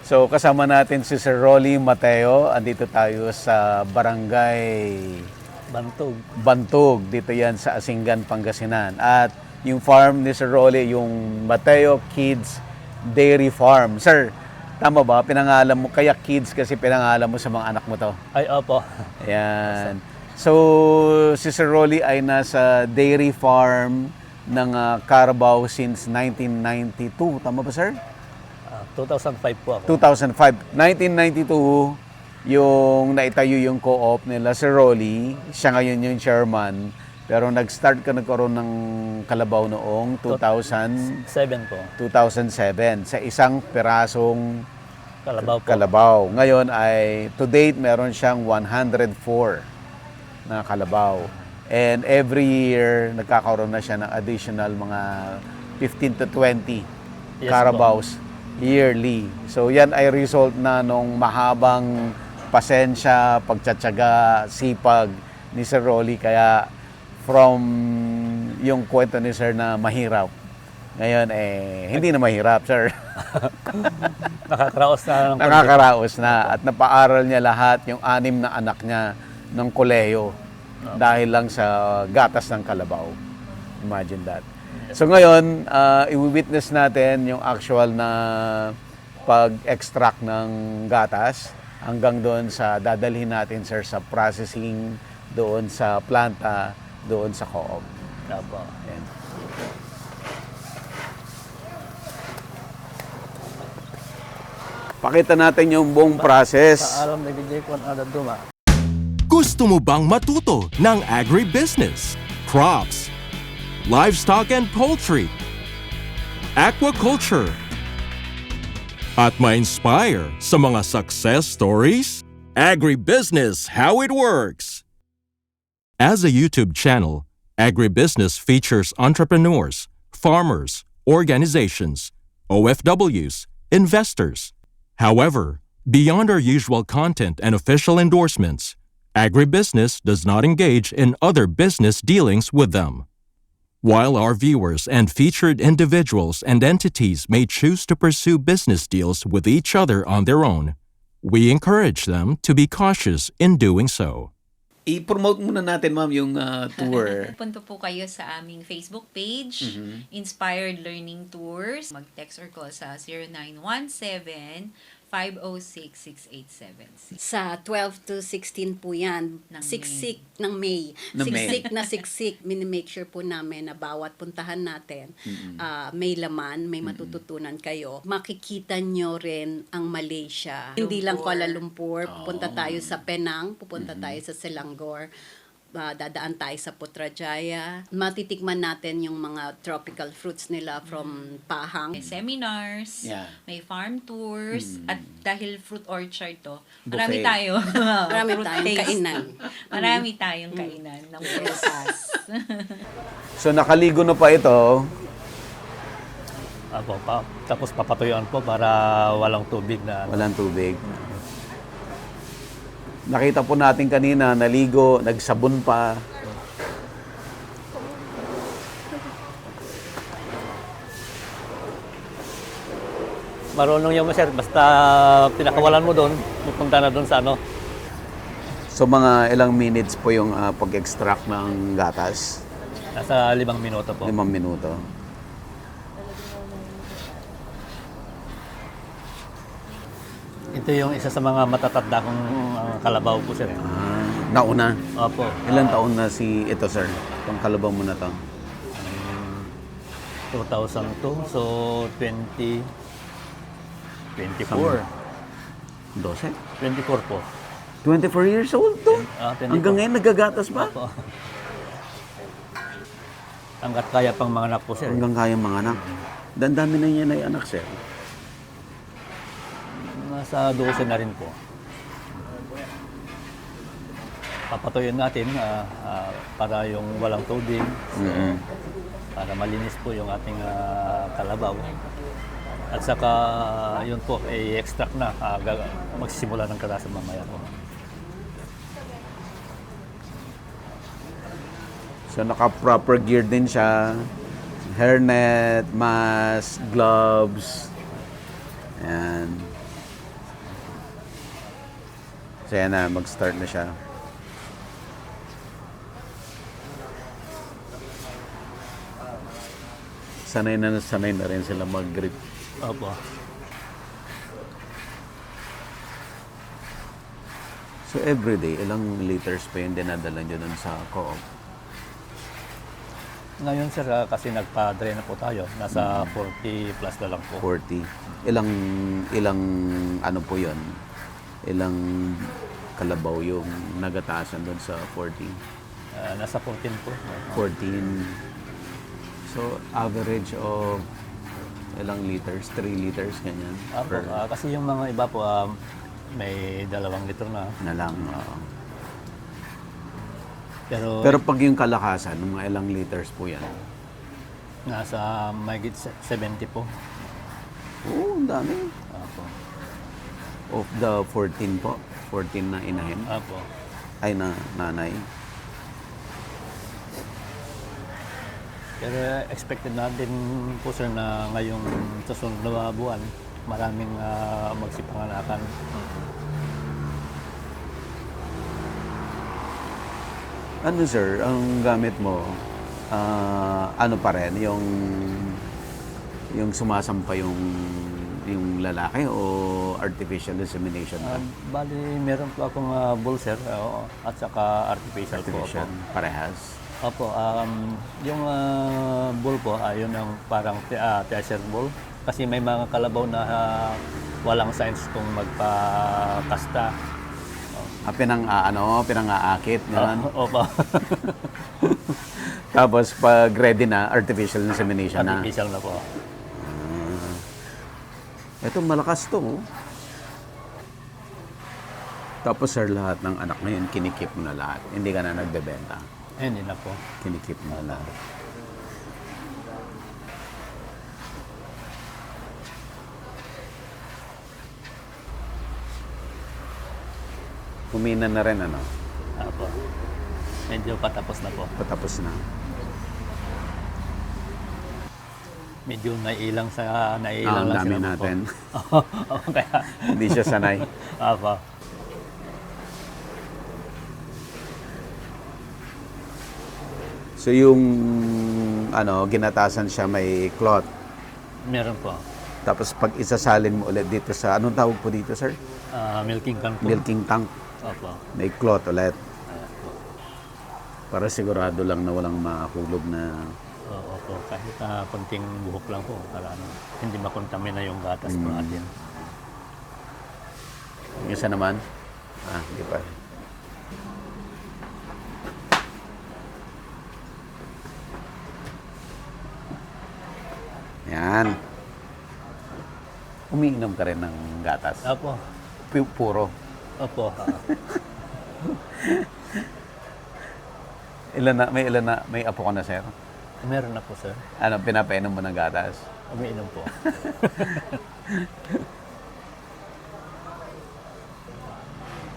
So kasama natin si Sir Rolly Mateo. Andito tayo sa Barangay Bantog. Dito yan sa Asingan, Pangasinan. At yung farm ni Sir Rolly, yung Mateo Kids Dairy Farm. Sir, tama ba? Pinangalan mo, kaya kids kasi pinangalan mo sa mga anak mo to? Ay, opo. Ayan. So, si Sir Rolly ay nasa dairy farm ng Carabao since 1992. Tama ba, sir? 2005 po ako. 2005. 1992, yung naitayo yung co-op nila, Sir Rolly. Siya ngayon yung chairman. Pero nag-start ka nagkaroon ng kalabaw noong 7 po. 2007 sa isang pirasong Kalabaw po. kalabaw. Ngayon ay, to date, meron siyang 104 na kalabaw. And every year, nagkakaroon na siya ng additional mga 15 to 20 Yes, Carabaos yearly. So yan ay result na nung mahabang pasensya, pagtsatsaga, sipag ni Sir Rolly. Kaya from yung kwento ni Sir na mahirap, ngayon hindi na mahirap, Sir. Nakakaraos na ng Nakakaraos na at napaaral niya lahat yung 6 na anak niya ng kolehiyo dahil lang sa gatas ng kalabaw. Imagine that. So ngayon, i-witness natin yung actual na pag-extract ng gatas hanggang doon sa dadalhin natin, sir, sa processing doon sa planta, doon sa co-op. Opo. Ayan. Pakita natin yung buong process. Alam na DJ ko ang adad duma. Gusto mo bang matuto ng agribusiness, crops, livestock and poultry, aquaculture, at ma-inspire sa mga success stories? Agribusiness How It Works! As a YouTube channel, Agribusiness features entrepreneurs, farmers, organizations, OFWs, investors. However, beyond our usual content and official endorsements, Agribusiness does not engage in other business dealings with them. While our viewers and featured individuals and entities may choose to pursue business deals with each other on their own, we encourage them to be cautious in doing so. I-promote muna natin, ma'am, yung tour. Punta po kayo sa aming Facebook page, Inspired Learning Tours. Mag-text or call sa 0917-506-6876. Sa 12 to 16 po yan. Ng Siksik ng May. Ng May. Siksik na siksik. Minimake sure po namin na bawat puntahan natin, may laman, may matututunan kayo. Makikita nyo rin ang Malaysia. Hindi lang Kuala Lumpur. Pupunta tayo sa Penang. Pupunta tayo sa Selangor. Dadaan tayo sa Putrajaya. Matitikman natin yung mga tropical fruits nila from Pahang. May seminars, Yeah. may farm tours, at dahil fruit orchard to, Buffet. marami tayo. Marami Fruit tayong taste. kainan. Marami tayong kainan ng prutas. So nakaligo na pa ito. Opo, tapos papatuyuan po para walang tubig na Walang tubig. Nakita po natin kanina, naligo, nagsabon pa. marunong yung sir. Basta pinakawalan mo doon, pupunta na doon sa ano. So mga ilang minutes po yung pag-extract ng gatas? Nasa 5 minuto po. 5 minuto. Ito yung isa sa mga matatanda kong kalabaw po sir. Nauna. Opo. Ilang taon na si ito, sir? Itong kalabaw mo na to? 2002, so 24 12? 24 po. 24 years old to? 24. Hanggang ngayon nagagatas pa? Opo. Hanggat kaya pang mga anak po sir. Hanggang kaya mga anak. Dami na niya na yung anak, sir. Nasa 12 na rin po. Papatuyin natin para yung walang tubig. So, para malinis po yung ating kalabaw. At saka yun po, i-extract na. Magsisimula ng kalasan mamaya po. So naka-proper gear din siya. Hairnet, mask, gloves. Ayan. So yan na, mag-start na siya. Sanay na rin sila mag-grip. Opo. So everyday, ilang liters pa yung dinadala nyo dun sa co-op? Ngayon sir, kasi nagpa-dry na po tayo. Nasa 40 plus na lang po. 40. Ilang ano po yon? Ilang kalabaw yung nagataasan dun sa 40? Nasa 14 po. 14. So average of ilang liters? 3 liters, ganyan? Opo, kasi yung mga iba po, may 2 litro na. Na lang. Oo. Pero Pero pag yung kalakasan, mga ilang liters po yan? nasa mahigit 70 po. Oo, ang dami. Opo. Of the 14 po? 14 na inahin? Opo. Ay, na nanay? Pero expected natin po sir na ngayong susunod na buwan, maraming magsipanganakan. Ano sir, ang gamit mo, ano pa rin, yung sumasampa yung lalaki o artificial insemination pa? Bali, meron po akong bull sir, at saka artificial, Artificial, po. parehas. Opo, yung bull po, yun ang parang teaser bull. Kasi may mga kalabaw na walang signs kung magpakasta. Pinang-aakit, gano'n. Opo, Tapos pag ready na, artificial insemination na. artificial na po. Ito, malakas to. Oh. Tapos sir, lahat ng anak ngayon, kinikip mo na lahat. Hindi ka na nagbebenta. Hindi na po. Kinikip mo na lahat. Kumina na rin, ano? Opo. Medyo patapos na po. Patapos na. Medyo nailang Ang lang dami sila po. natin. Oo, kaya, Hindi siya sanay. opo. So yung ginatasan siya may cloth. Meron po. Tapos pag isasalin mo ulit dito sa, anong tawag po dito, sir? Milking can po. Milking tank. Opo. May cloth ulit. Para sigurado lang na walang mahulog na... Oo po. Kahit konting buhok lang po. Para hindi makontamina yung gatas po natin. Yung isa naman? Hindi pa. Yan. Umiinom ka rin ng gatas. Opo. Puro. Opo. May apo ka na, sir? Meron na po, sir. Ano, pinapainom mo ng gatas? Umiinom po.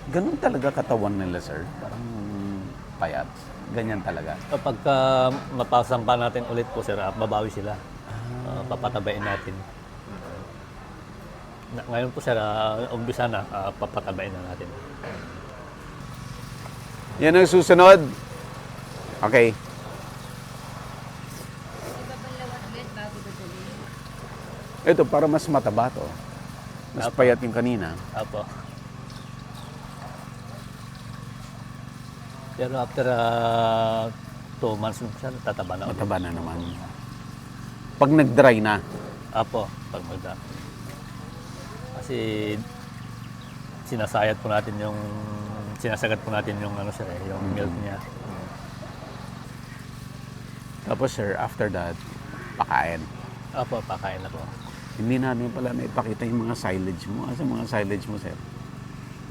Ganun talaga katawan nila, sir? Parang payat. Ganyan talaga. Pagka mapasampa natin ulit po, sir, babawi sila. Papatabain natin. Ngayon po, sir, umpisa na, papatabain na natin. Yan ang susunod. Okay. Ito, para mas mataba to. Mas Apo. payat yung kanina. Apo. Pero after 2 months, siya tataba na ulit. Mataba na naman. Pag nag-dry na, Apo, pag magda. Kasi sinasagad po natin yung ano sir, yung milk niya. tapos sir, after that, pakain. Apo, pakain na po. Hindi namin pala naipakita yung mga silage mo. Asa mga silage mo, sir?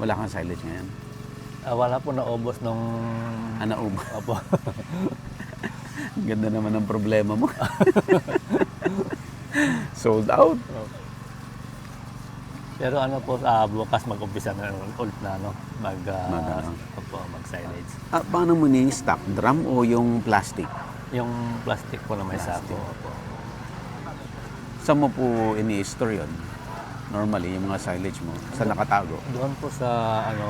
Wala kang silage ngayon. Wala po naubos nung... Naubo. Apo. Ganda naman ang problema mo. Sold out. Pero ano po, bukas mag-umpisa na ulit na mag-silage. Paano mo ni-stock? Drum o yung plastic? Yung plastic po na may Plastic. sako. Opo. Saan mo po ini-store yun? Normally, yung mga silage mo, sa nakatago. Doon po sa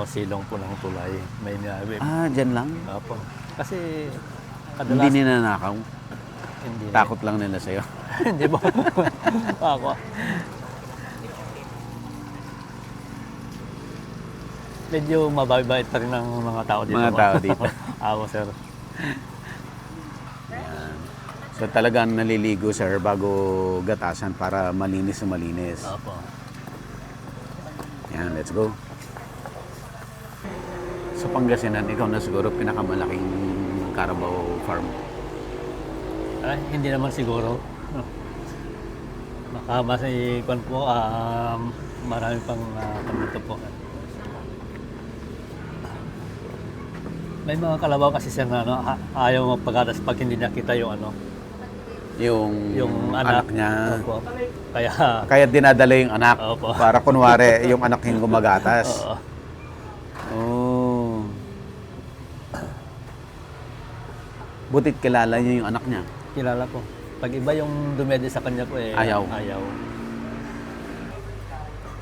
silong po ng tulay, may Dyan lang? Opo. Kasi Hindi kadalas ninanakaw? hindi Takot lang nila sa'yo. hindi po. Ako. Medyo mababait pa rin ang mga tao dito. Mga po. tao dito. Ako, sir. So talagang naliligo, sir, bago gatasan para malinis na malinis. Opo. Yan, let's go. Sa Pangasinan, ikaw na siguro pinakamalaking Carabao farm. Ay, hindi naman siguro. Baka mas ikon po, marami pang dito po. May mga kalabaw kasi sir na ayaw magpagatas pag hindi nakita yung Yung anak niya. Opo. Kaya, Kaya dinadala yung anak Opo. para kunwari yung anak yung gumagatas. oo. Oh. Butit kilala niyo yung anak niya. Kilala ko. Pag iba yung dumede sa kanya po Ayaw. Ayaw.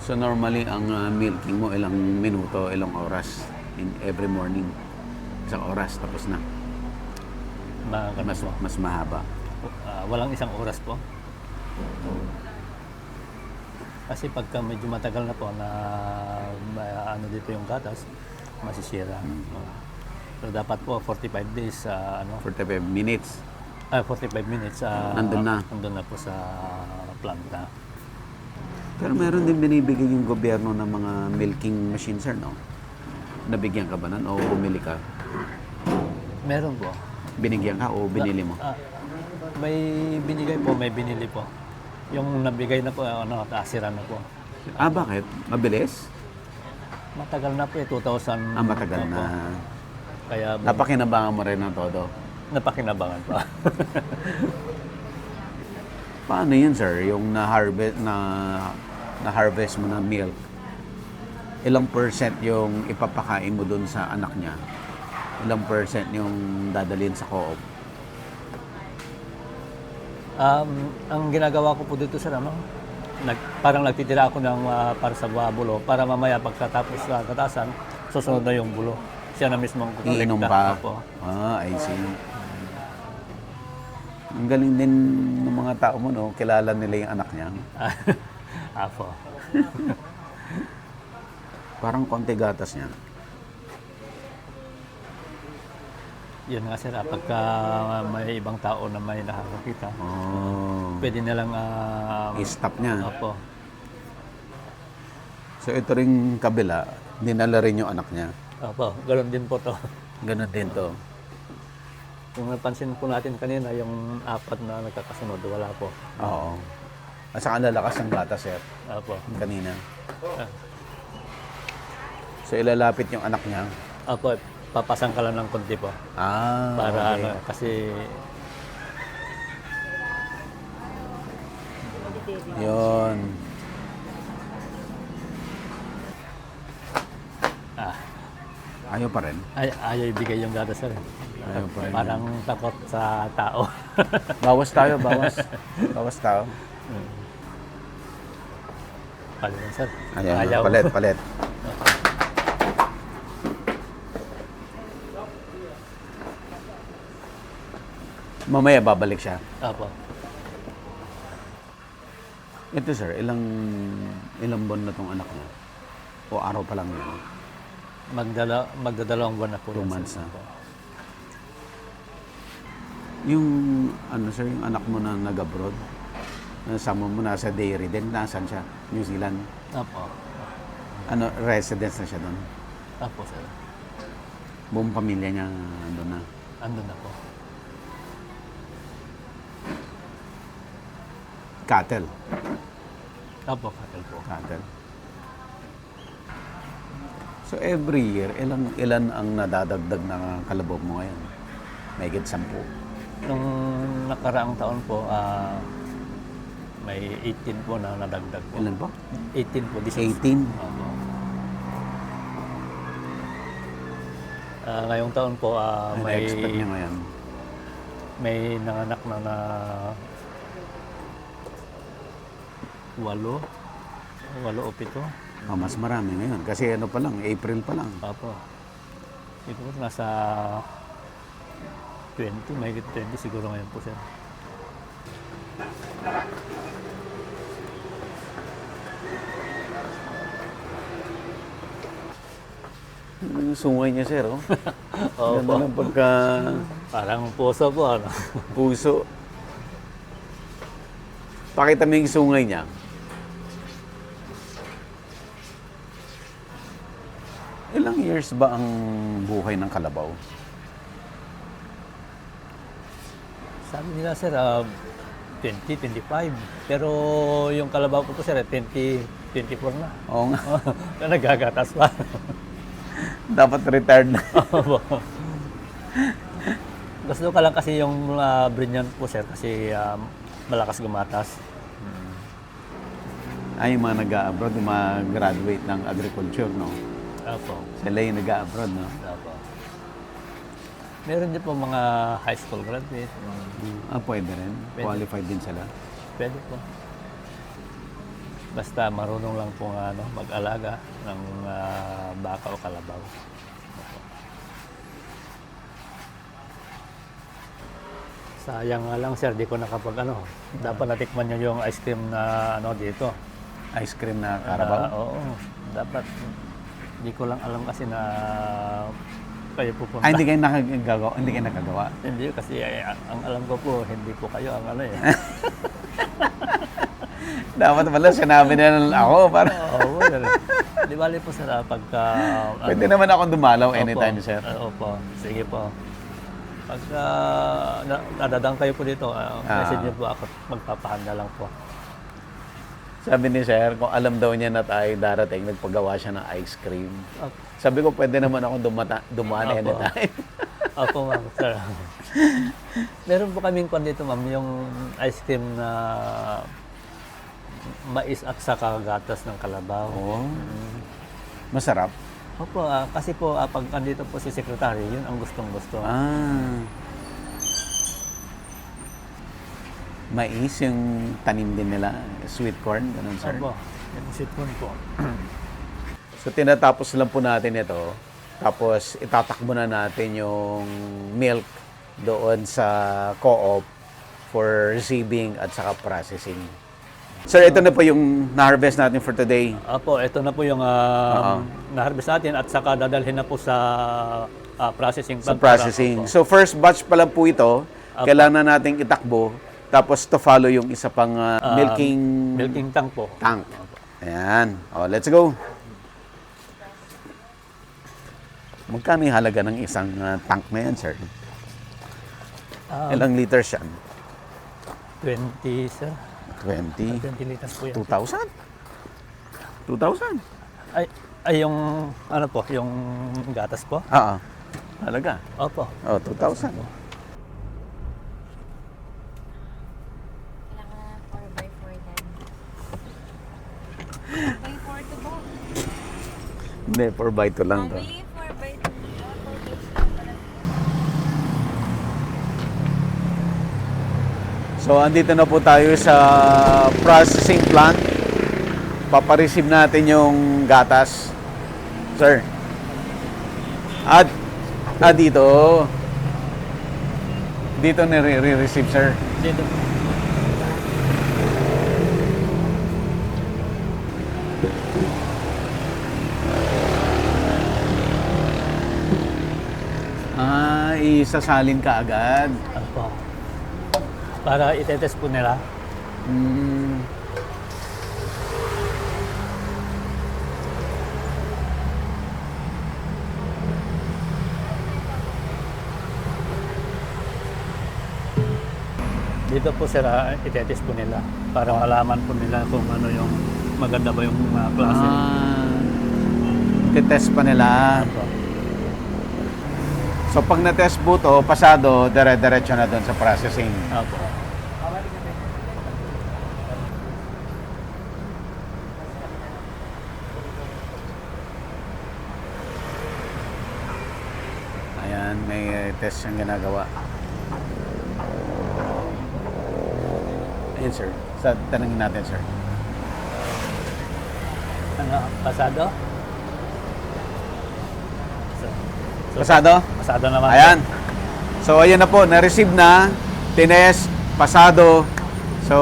So normally ang milking mo ilang minuto, ilang oras in every morning. Isang oras tapos na. Mas mahaba. Walang isang oras po. Kasi pagka medyo matagal na po na dito yung gatas, masisira. So dapat po 45 days 45 minutes. 45 minutes Nandun na. nandun na po sa planta. Pero meron din binibigay yung gobyerno ng mga milking machines, sir, no? Nabigyan ka ba nun o bumili ka? Meron po. Binigyan ka o binili mo? May binigay po, may binili po. Yung nabigay na po, tasira na po. Bakit? Mabilis? Matagal na po 2000. Matagal po. na. Kaya Napakinabangan mo rin ng todo. napakinabangan pa. Paano yun, sir? Yung na-harvest mo na milk, ilang percent yung ipapakain mo dun sa anak niya? Ilang percent yung dadalhin sa co-op? Ang ginagawa ko po dito sir, parang nagtitira ako ng para sa bulo para mamaya pagkatapos sa katasan, susunod na yung bulo. Siya na mismo ang kukolekta. Iinom pa? Opo. I see. Ang galing din ng mga tao mo, no? Kilala nila yung anak niya. Apo. Parang konti gatas niya. Yun nga sir, pagka may ibang tao na may nakakakita, pwede nilang I-stop niya. Opo. So ito ring kabila, dinala rin yung anak niya. Opo, ganoon din po to. Ganun din to. Kung napansin po natin kanina, yung apat na nagkakasunod, wala po. Oo. At saka lalakas ng gatas, sir. Opo. Kanina. Ah. So ilalapit yung anak niya. Opo, papasang ka lang ng konti po. Para okay. Kasi Yun. Ayaw pa rin. ayaw ibigay yung gatas sir. Ayaw pa rin. Parang takot sa tao. Bawas tayo, bawas. Bawas tayo. Palit sir. Ayaw. Palit. Mamaya babalik siya. Opo. Ito sir, ilang buwan na tong anak niya? O araw pa lang yun? Magdadalawang buwan na po. 2 yan, months sir. na. Yung sir, yung anak mo na nag-abroad, nasama mo nasa dairy din, nasan siya? New Zealand. Opo. Residence na siya doon. Opo sir. Buong pamilya niya doon na. Andun na po. Cattle. Opo, katal po. Cattle. So every year, ilan ang nadadagdag na kalabog mo ngayon? Mahigit 10. Nung nakaraang taon po, may 18 po na nadagdag po. Ilan po? 18 po. 18? Opo. Ngayong taon po, Ano expect niya ngayon? may nanganak na 8. 8 o 7. Mas marami ngayon. Kasi ano pa lang, April pa lang. Opo. Siguro nasa 20, mahigit 20 siguro ngayon po, sir. Yung sungay niya, sir, oh. Opo. Ganda ng pagka Parang puso po, ano? puso. Pakita mo yung sungay niya. Ilang years ba ang buhay ng kalabaw? Sabi nila, sir, 20, 25. Pero yung kalabaw ko po, sir, 20, 24 na. Oo nga. Nagagatas pa. Dapat retired na. Opo. Gusto ko lang kasi yung brilliant po, sir, kasi malakas gumatas. Ay, yung mga nag-abroad, yung mga graduate ng agriculture, no? Opo. Sila yung nag-abroad, no? Opo. Meron din po mga high school graduate. Pwede rin. Pwede. Qualified din sila. Pwede po. Basta marunong lang po mag-alaga ng baka o kalabaw. Sayang nga lang, sir, di ko dapat natikman nyo yung ice cream na dito. Ice cream na Carabao. Oo, dapat. Di ko lang alam kasi na kayo pupunta. Hindi kayo nakagawa? Hindi kayo nakagawa? Hindi, kasi ang alam ko po, hindi po kayo ang Dapat pala sinabi na lang ako para... Oo, di bali po sir, pagka... Pwede naman ako dumalaw anytime, sir. Opo, sige po. Pagka nadadang kayo po dito, message niyo po ako, magpapahanda lang po. Sabi ni sir, kung alam daw niya na tayo darating, nagpagawa siya ng ice cream. Opo. Sabi ko, pwede naman ako dumaan Opo. anytime. Opo, ma'am, sir. Meron po kaming kwan dito, ma'am, yung ice cream na mais at saka gatas ng kalabaw. Oo. Masarap. Opo, kasi po, pag andito po si Secretary, yun ang gustong-gusto. Mais, yung tanim din nila, sweet corn, ganun, sir. Opo, yung sweet corn po. So, tinatapos lang po natin ito. Tapos, itatakbo na natin yung milk doon sa co-op for receiving at saka processing. Sir, ito na po yung na-harvest natin for today. Opo, ito na po yung na-harvest natin at saka dadalhin na po sa processing Sa plant. processing. So, first batch pa lang po ito. Kailangan nating itakbo. Tapos, to follow yung isa pang Milking tank po. tank. Ayan. O, let's go. Magkano yung halaga ng isang tank na yan, sir? Ilang liters yan? 20, sir. 20? 20 liters po yan. 2,000? 2,000? Ay, yung, yung gatas po? Oo. Halaga? Opo. Oh, 2,000. Kailangan 4x4 din. 4x4 to ba? Hindi, 4x2 lang to. Mami, 4x2. So, andito na po tayo sa processing plant. Papareceive natin yung gatas. Sir. Dito. Dito nire-receive, sir. Dito. Isasalin ka agad. Opo. Para itetest po nila. Dito po sila, itetest po nila para malaman po nila kung ano yung maganda ba yung klase. Titest pa nila. Opo. So, pag na-test po to, pasado, dire-diretso na doon sa processing. Opo. Ayan, may test siyang ginagawa. Ayan, sir. Tanungin natin, sir. Ano, pasado? Pasado? Pasado naman. Ayan. So, ayan na po. Na-receive na. Tines, pasado. So,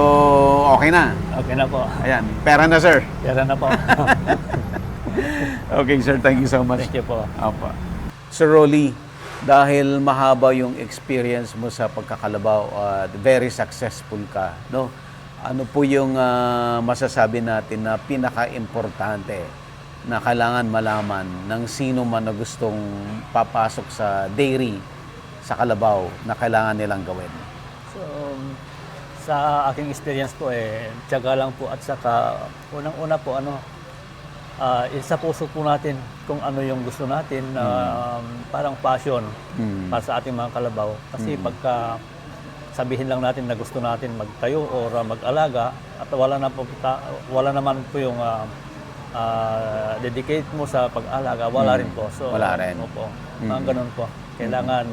okay na. Okay na po. Ayan. Pera na, sir. Pera na po. Okay, sir. Thank you so much. Thank you po. Opo. Sir Rolly, dahil mahaba yung experience mo sa pagkakalabaw at very successful ka, no? Ano po yung masasabi natin na pinaka-importante na kailangan malaman ng sino man na gustong papasok sa dairy sa kalabaw na kailangan nilang gawin? So, sa aking experience po tiyaga lang po at saka unang-una po isa puso po natin kung ano yung gusto natin parang passion para sa ating mga kalabaw. Kasi pagka sabihin lang natin na gusto natin magtayo o mag-alaga at wala naman po yung dedicate mo sa pag-alaga, wala rin po. So, Wala rin. Opo, ganun po. Kailangan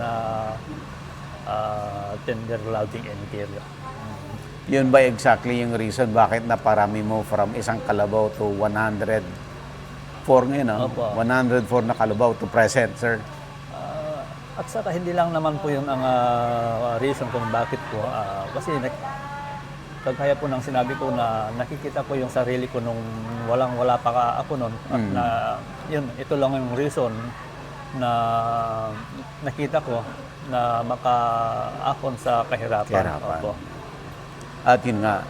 tender, loving, and care. Yun ba exactly yung reason bakit naparami mo from isang kalabaw to 104 ngayon, no? Opo. 104 na kalabaw to present, sir? At saka hindi lang naman po yung ang reason kung bakit po. Kasi kagaya po ng sinabi ko na nakikita ko yung sarili ko nung wala pa ako noon. At ito lang yung reason na nakita ko na makaakon sa kahirapan. Opo. At yun nga,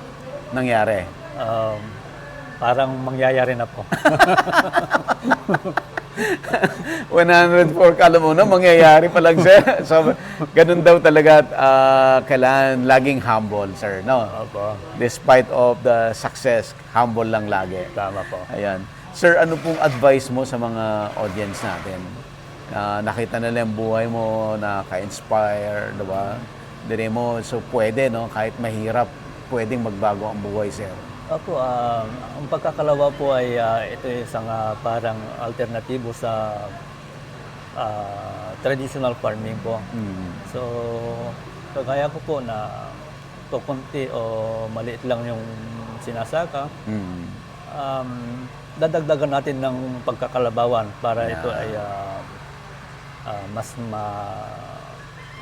nangyari. Parang mangyayari na po. 104 ka, alam mo na, mangyayari pa lang, sir. So, ganun daw talaga at kailangan laging humble, sir, no? Opo. Despite of the success, humble lang lagi. Tama po. Ayan. Sir, ano pong advice mo sa mga audience natin? Nakita nila yung buhay mo, naka-inspire, diba? Dire mo, so pwede, no? Kahit mahirap, pwedeng magbago ang buhay, sir. Opo, ang pagkakalawa po ay ito isang parang alternatibo sa traditional farming po. So, kagaya ko po na kukunti o maliit lang yung sinasaka, dadagdagan natin ng pagkakalabawan para ito ay mas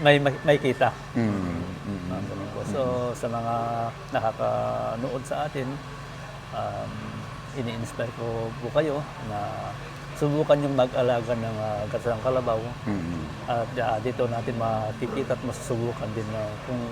may kita. Ganun po. So, sa mga nakakanood sa atin, ini-inspire ko po kayo na subukan yung mag-alaga ng gatsang kalabaw. At dito natin makikita at masusubukan din na kung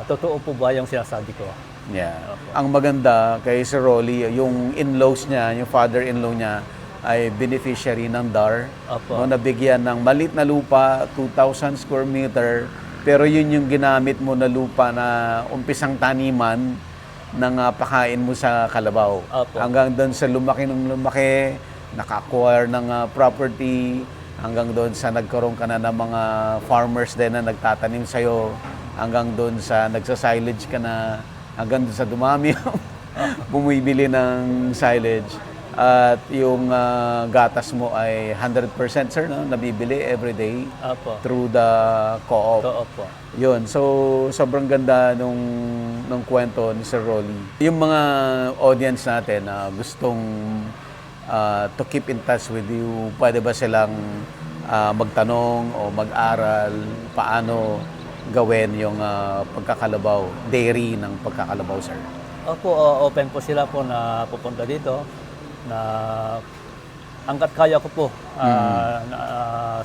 totoo po ba yung sinasabi ko. Yeah. Ang maganda kay Sir Rolly, yung in-laws niya, yung father-in-law niya, ay beneficiary ng DAR. Opo. No, nabigyan ng malit na lupa, 2,000 square meter, pero yun yung ginamit mo na lupa na umpisang taniman ng pakain mo sa kalabaw. Opo. Hanggang doon sa lumaki ng lumaki, naka-acquire ng property, hanggang doon sa nagkaroon ka na ng mga farmers din na nagtatanim sa'yo, hanggang doon sa nagsa-silage ka na, hanggang doon sa dumami bumibili ng silage. At yung gatas mo ay 100%, sir, no? Nabibili every day Opo. through the co-op. Opo. Yun. So, sobrang ganda nung kwento ni Sir Rolly. Yung mga audience natin na gustong to keep in touch with you, pwede ba silang magtanong o mag-aral paano gawin yung pagkakalabaw, dairy ng pagkakalabaw, sir? Opo, open po sila po na pupunta dito na hanggat kaya ko po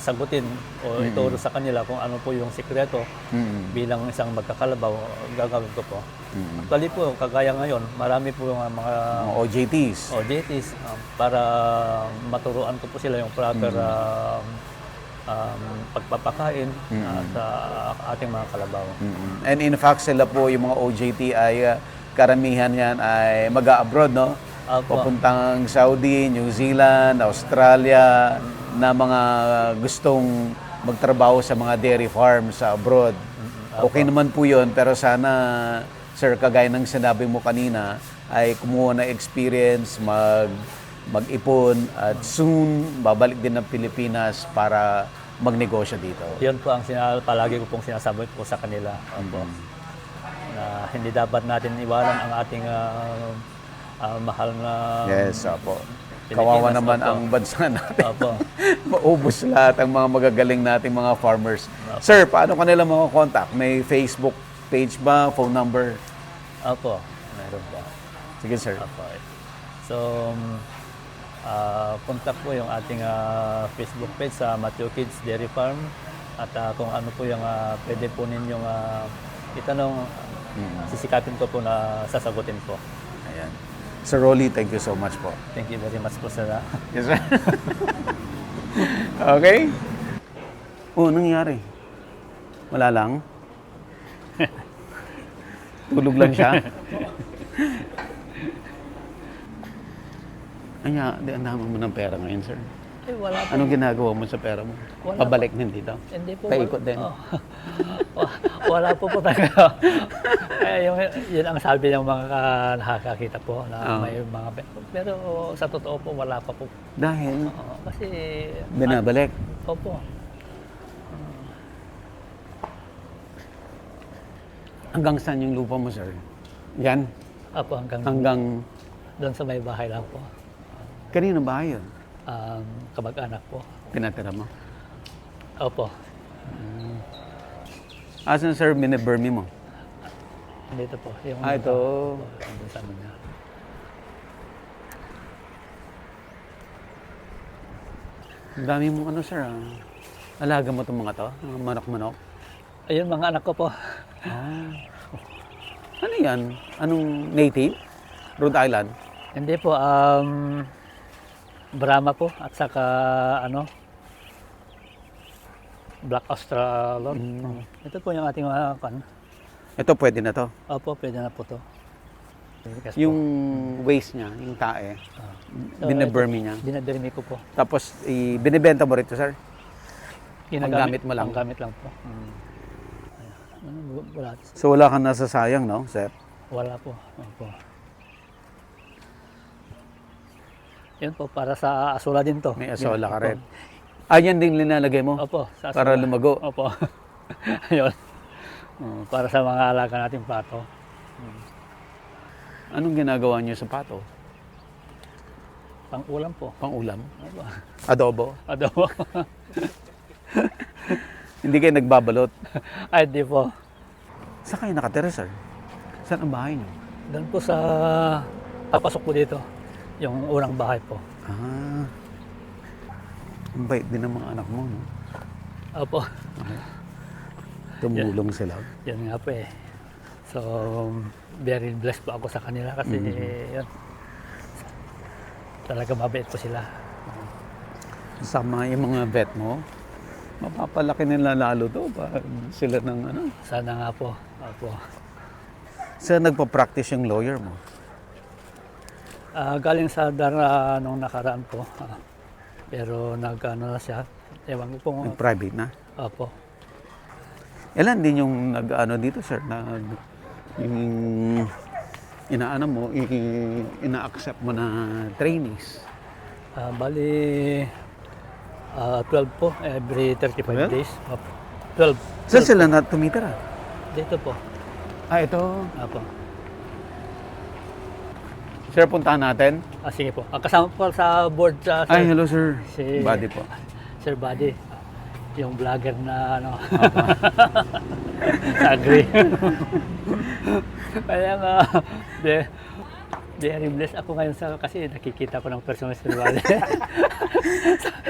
sagutin o ituro sa kanila kung ano po yung sikreto bilang isang magkakalabaw, gagawin ko po. Actually po, kagaya ngayon, marami po yung mga OJTs. OJTs para maturuan ko po sila yung proper pagpapakain sa ating mga kalabaw. And in fact, sila po, yung mga OJT ay karamihan yan ay mag-abroad, no? Opo. Papuntang Saudi, New Zealand, Australia, na mga gustong magtrabaho sa mga dairy farms sa abroad. Okay naman po yun, pero sana, sir, kagaya ng sinabi mo kanina, ay kumuha na experience, mag-ipon, at soon, babalik din ng Pilipinas para magnegosyo dito. Yun po ang palagi ko pong sinasabi po sa kanila. Opo. Na hindi dapat natin iwanan ang ating mahal na Yes, opo. Pilipinas, Kawawa naman opo. ang bansa natin. Opo. Maubos lahat ang mga magagaling nating mga farmers. Sir, paano kanila mga contact? May Facebook page ba? Phone number? Opo, meron po. Sige, sir. Opo. So, contact po yung ating Facebook page sa Matthew Kids Dairy Farm. At kung ano po yung pwede po ninyong itanong, sisikapin ko po na sasagutin po. Ayan. Sir Rolly, thank you so much po. Thank you very much po sa Yes, sir. Okay? Oh, nangyari? Wala lang? Tulog lang siya? Anya, ang dami mo ng pera ngayon, sir. Eh, wala po. Anong ginagawa mo sa pera mo? Wala Pabalik din dito? Hindi po. Paikot din? Oh. Wala po talaga. Yun ang sabi ng mga nakakakita po na may mga pero sa totoo po wala pa po. Dahil Kasi binabalik. opo. Hanggang saan yung lupa mo, sir? Yan? Opo Hanggang doon sa may bahay lang po. kanino bahay yun? Kamag-anak po. Pinatira mo? Opo. Asan, sir, biniburmi mo? Dito po. Yung Ito. Doon sa amin. Ang dami mong ano, sir. Alaga mo itong mga to? Mga manok-manok? Ayun mga anak ko po. Ano yan? Anong native? Rhode Island? Hindi po, Brahma po at saka Black Australorp. Ito po yung ating mga Ito, pwede na to. Opo, pwede na po to. Yes, Yung waste niya, yung tae, So, binaburmi niya. Binaburmi ko po. Tapos, binibenta mo rito, sir? Panggamit mo lang? Panggamit lang po. Wala. So, wala kang nasasayang, no, sir? Wala po. Opo. Yun po, para sa asola din to. May asola ka Opo. rin. Yan din linalagay mo? Opo, sa asola. Para lumago? Opo. Ayun. Para sa mga alaga nating pato. Anong ginagawa niyo sa pato? Pang-ulam po. Pang-ulam? Opo. Adobo? Adobo. Hindi kayo nagbabalot? Ay, di po. Saan kayo nakatira, sir? Saan ang bahay niyo? Doon po sa papasok po dito. Yung unang bahay po. Ang bait din ng mga anak mo, no? Opo. Tumulong sila. Yan nga po eh. So, very blessed po ako sa kanila kasi yun. Talaga mabait po sila. Sama yung mga vet mo, mapapalaki nila lalo to. Sila ng ano. Sana nga po. Opo. Saan nagpa-practice yung lawyer mo? Galing sa Dara nung nakaraan po. Pero nag-ano na siya. Ewan ko po. Private na? Opo. Ilan din yung nag-ano dito, sir? Yung inaano mo, ina-accept mo na trainees? Bali, 12 po. Every 35 Well? days. Opo. 12. Saan sila na tumitira? Dito po. Ito. Opo. Sir, puntahan natin. Sige po. Kasama po sa board sa Ay, hello, sir. Si Buddy po. Sir Buddy. Yung vlogger na ano. Agree. Kaya nga, very blessed ako ngayon kasi nakikita ko ng personal si Sir Buddy.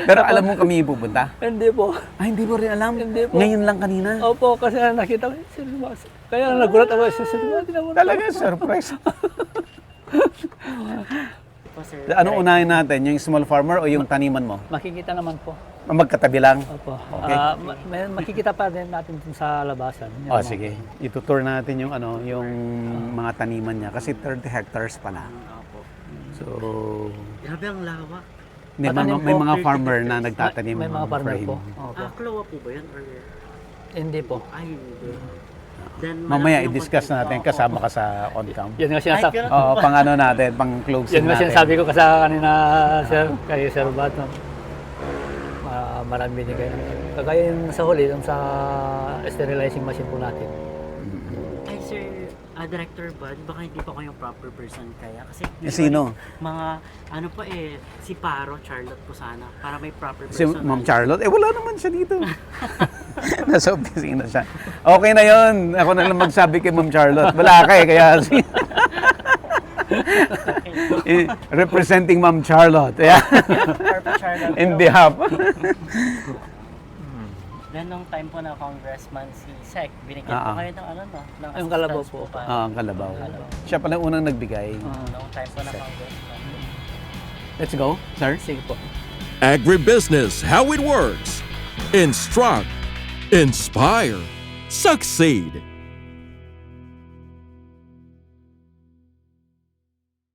Pero alam mo kami pupunta? Hindi po. Ay, hindi mo rin alam? Hindi po. Ngayon lang kanina? Opo, kasi nakita ko si Sir Buddy. Kaya nagulat ako si Sir Buddy. Talaga, surprise. Anong unahin natin? Yung small farmer o yung taniman mo? Makikita naman po. Magkatabi lang? Opo. Okay. Makikita pa rin natin dun sa labasan. Yung Oh, mga- sige. Itutour natin yung ano, yung mga taniman niya kasi 30 hectares pala. So, Grabe ang lawak. may, Patanim may po. mga farmer na nagtatanim May mga for farmer him. po. Opo. Klowa po ba yan? Or... Hindi po. Ay, hindi. Then, Mamaya malaki yung i-discuss content. natin, kasama ka sa on-cam. Yan nga sinasabi. Oo, pang ano natin, pang closing Yan nga natin. sinasabi ko kasi kanina, sir, kay Sir Bato. Marami din kayo. Kagaya yung sa huli, yung sa sterilizing machine po natin. Ay, sir, Director Bud, baka hindi pa ako yung proper person kaya. Kasi Sino? mga, ano po si Paro, Charlotte po sana. Para may proper Si person. Ma'am Charlotte? Wala naman siya dito. Nasa opisina siya. Okay na yon. Ako na lang magsabi kay Ma'am Charlotte. Wala ka eh, kaya representing Ma'am Charlotte. Yeah. Perfect Charlotte. In behalf. Then, nung time po na congressman si Sec, binigyan po kayo ng ano, no? Ng Yung Kalabaw assistance po. para- Ang Kalabaw. Siya pala unang nagbigay. Nung time po na congressman. Let's go, sir. Sige po. Agribusiness, how it works. Instruct, inspire, succeed.